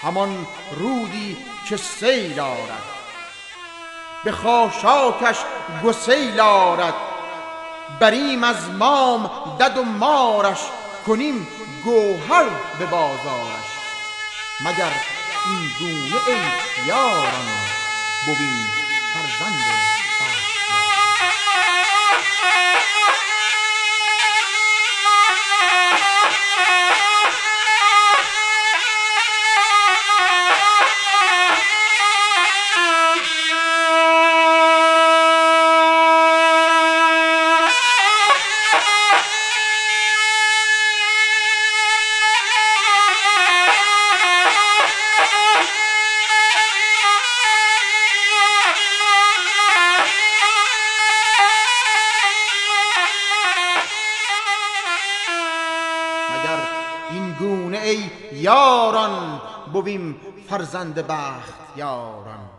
همان رودی که سیل آرد، به خاشاکش گسیل آرد. بریم از مام دد و مارش، کنیم گوهر به بازارش. مگر این گونه ای یاران، ببین فرزند این گونه ای یاران، بویم فرزند بخت یاران.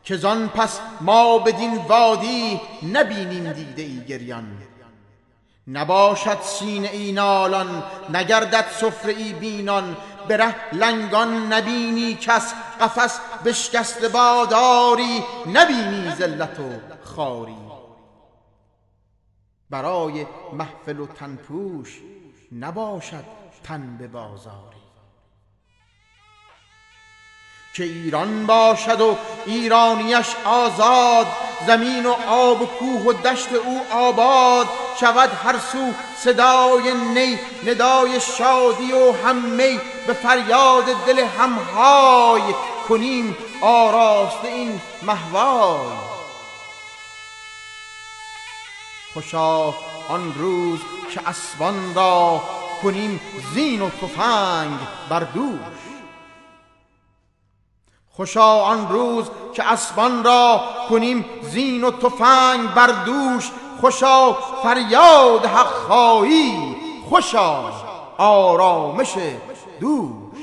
که زان پس ما بدین وادی، نبینیم دیده ای گریان. نباشد سینه ای نالان، نگردد سفره ای بینان. به ره لنگان نبینی کس، قفس بشکسته باداری. نبینی ذلت و خواری، برای محفل و تنپوش، نباشد تن به بازاری. که ایران باشد و ایرانیش آزاد، زمین و آب و کوه و دشت او آباد. شود هر سو صدای نی، ندای شادی و هممی. به فریاد دل همهای، کنیم آراسته این مهوای. خوشا آن روز که اسبان را، کنیم زین و تفنگ بر دوش. خوشا آن روز که اسبان را، کنیم زین و تفنگ بر دوش. خوشا فریاد حق خواهی، خوشا آرامش دوش.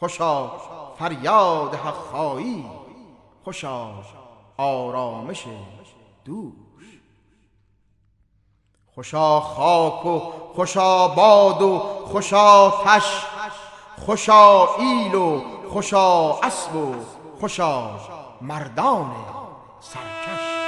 خوشا فریاد حق خواهی، خوشا آرامش دوش. خوشا خاک و خوشا باد و خوشا تش، خوشا ایل و خوشا اسب و خوشا مردان سرکش.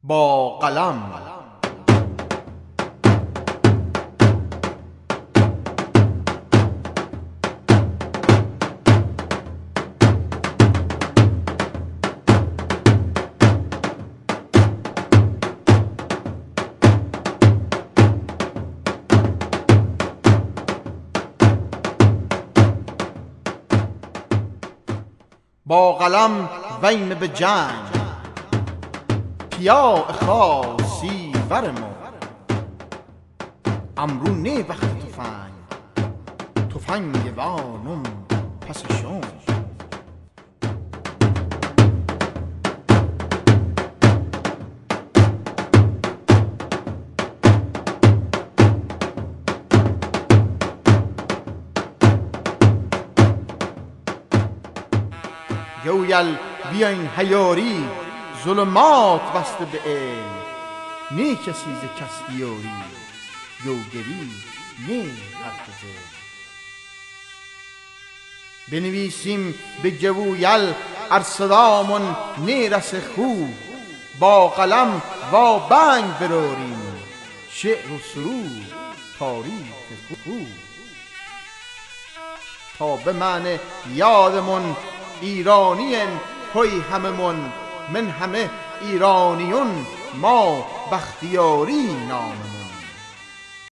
با قلم. با قلم ویم به جنگ پیا خاصی ورمو امرو نه وقت تفنگ وانم پس شوم. گویل بیاین هیاری ظلمات بسته به علم نه کسی ز کس دیاری گوگری نه حرف زل. بنویسیم به گویل ار صدامون نه رس خوب با قلم و بنگ براریم شعر و سرود تاریخ خوب تا به معنی یادمون ایرانی‌ان هی هممون من همه ایرانیون ما بختیاری ناممون.